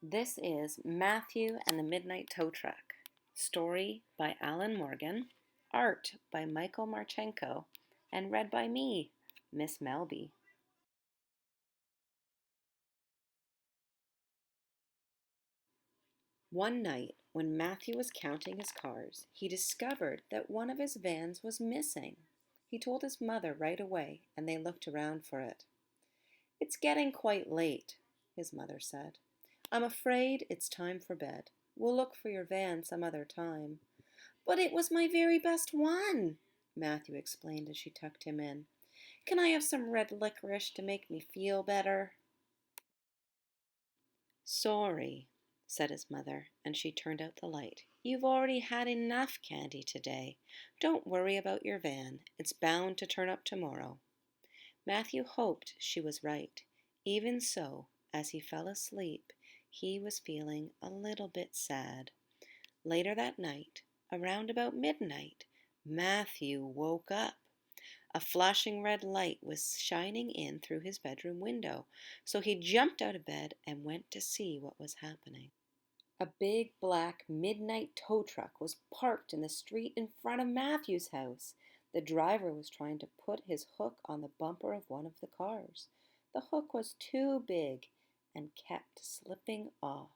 This is Matthew and the Midnight Tow Truck. Story by Alan Morgan, art by Michael Martchenko, and read by me, Miss Melby. One night, when Matthew was counting his cars, he discovered that one of his vans was missing. He told his mother right away, and they looked around for it. "It's getting quite late," his mother said. "I'm afraid it's time for bed. We'll look for your van some other time." "But it was my very best one," Matthew explained as she tucked him in. "Can I have some red licorice to make me feel better?" "Sorry," said his mother, and she turned out the light. "You've already had enough candy today. Don't worry about your van. It's bound to turn up tomorrow." Matthew hoped she was right. Even so, as he fell asleep, he was feeling a little bit sad. Later that night, around about midnight, Matthew woke up. A flashing red light was shining in through his bedroom window, so he jumped out of bed and went to see what was happening. A big black midnight tow truck was parked in the street in front of Matthew's house. The driver was trying to put his hook on the bumper of one of the cars. The hook was too big and kept slipping off.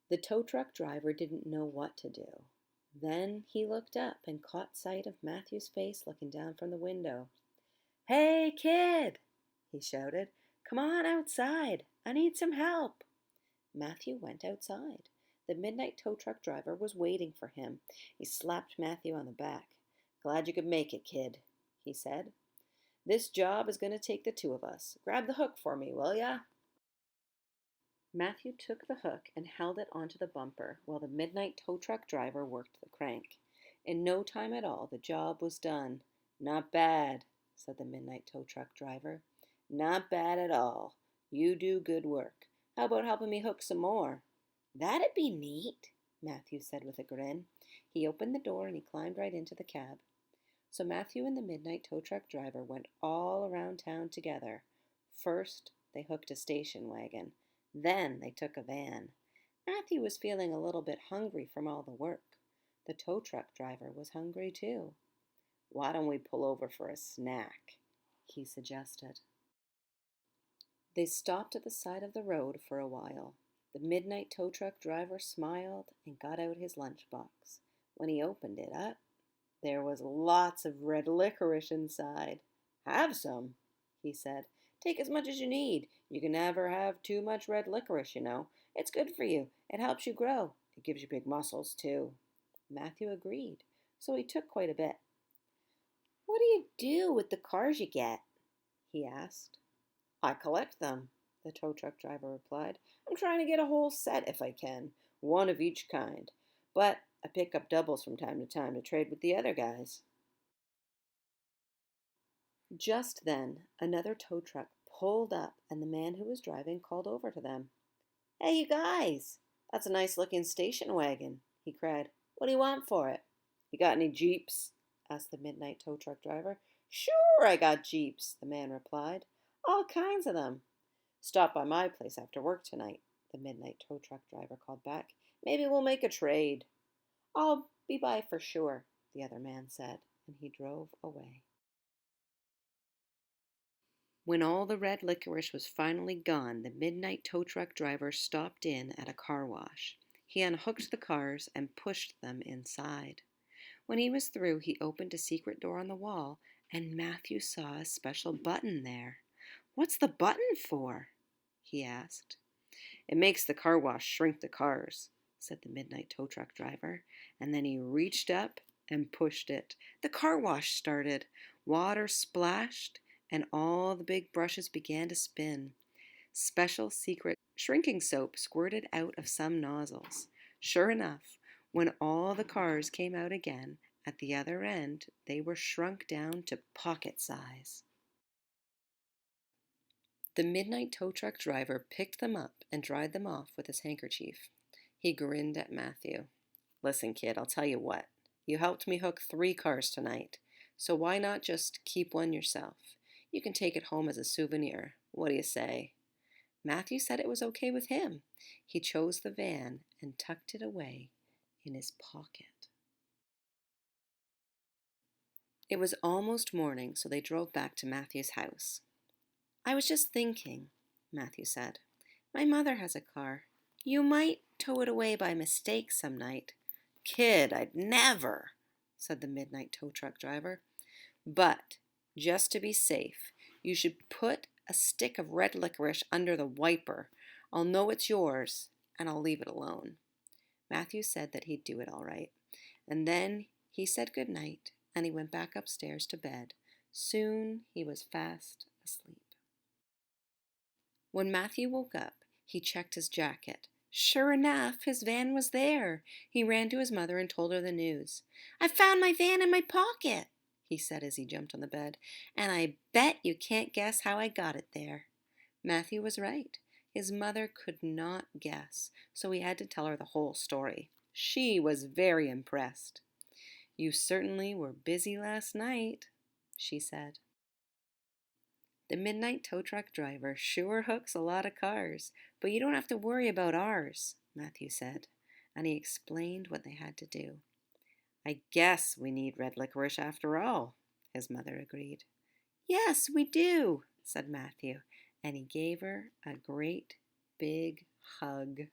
The tow truck driver didn't know what to do. Then he looked up and caught sight of Matthew's face looking down from the window. "Hey, kid!" he shouted. "Come on outside. I need some help." Matthew went outside. The midnight tow truck driver was waiting for him. He slapped Matthew on the back. "Glad you could make it, kid," he said. "This job is going to take the two of us. Grab the hook for me, will ya?" Matthew took the hook and held it onto the bumper while the midnight tow truck driver worked the crank. In no time at all, the job was done. "Not bad," said the midnight tow truck driver. "Not bad at all. You do good work. How about helping me hook some more?" "That'd be neat," Matthew said with a grin. He opened the door and he climbed right into the cab. So Matthew and the midnight tow truck driver went all around town together. First, they hooked a station wagon. Then they took a van. Matthew was feeling a little bit hungry from all the work. The tow truck driver was hungry too. "Why don't we pull over for a snack?" he suggested. They stopped at the side of the road for a while. The midnight tow truck driver smiled and got out his lunchbox. When he opened it up, there was lots of red licorice inside. "Have some," he said. "Take as much as you need. You can never have too much red licorice, you know. It's good for you. It helps you grow. It gives you big muscles, too." Matthew agreed, so he took quite a bit. "What do you do with the cars you get?" he asked. "I collect them," the tow truck driver replied. "I'm trying to get a whole set if I can, one of each kind. But I pick up doubles from time to trade with the other guys." Just then, another tow truck pulled up, and the man who was driving called over to them. "Hey, you guys! That's a nice looking station wagon," he cried. "What do you want for it?" "You got any Jeeps?" asked the midnight tow truck driver. "Sure, I got Jeeps," the man replied. "All kinds of them." "Stop by my place after work tonight," the midnight tow truck driver called back. "Maybe we'll make a trade." "I'll be by for sure," the other man said, and he drove away. When all the red licorice was finally gone, the midnight tow truck driver stopped in at a car wash. He unhooked the cars and pushed them inside. When he was through, he opened a secret door on the wall, and Matthew saw a special button there. "What's the button for?" he asked. "It makes the car wash shrink the cars," said the midnight tow truck driver, and then he reached up and pushed it. The car wash started. Water splashed, and all the big brushes began to spin. Special secret shrinking soap squirted out of some nozzles. Sure enough, when all the cars came out again, at the other end, they were shrunk down to pocket size. The midnight tow truck driver picked them up and dried them off with his handkerchief. He grinned at Matthew. "Listen, kid, I'll tell you what. You helped me hook 3 cars tonight, so why not just keep one yourself? You can take it home as a souvenir. What do you say?" Matthew said it was okay with him. He chose the van and tucked it away in his pocket. It was almost morning, so they drove back to Matthew's house. I was just thinking, Matthew said. My mother has a car. You might tow it away by mistake some night. Kid, I'd never, said the midnight tow truck driver. But, just to be safe, you should put a stick of red licorice under the wiper. I'll know it's yours, and I'll leave it alone. Matthew said that he'd do it all right. And then he said good night, and he went back upstairs to bed. Soon he was fast asleep. When Matthew woke up, he checked his jacket. Sure enough, his van was there. He ran to his mother and told her the news. I found my van in my pocket, he said as he jumped on the bed, and I bet you can't guess how I got it there. Matthew was right. His mother could not guess, so he had to tell her the whole story. She was very impressed. You certainly were busy last night, she said. The midnight tow truck driver sure hooks a lot of cars, but you don't have to worry about ours, Matthew said, and he explained what they had to do. I guess we need red licorice after all, his mother agreed. Yes, we do, said Matthew, and he gave her a great big hug.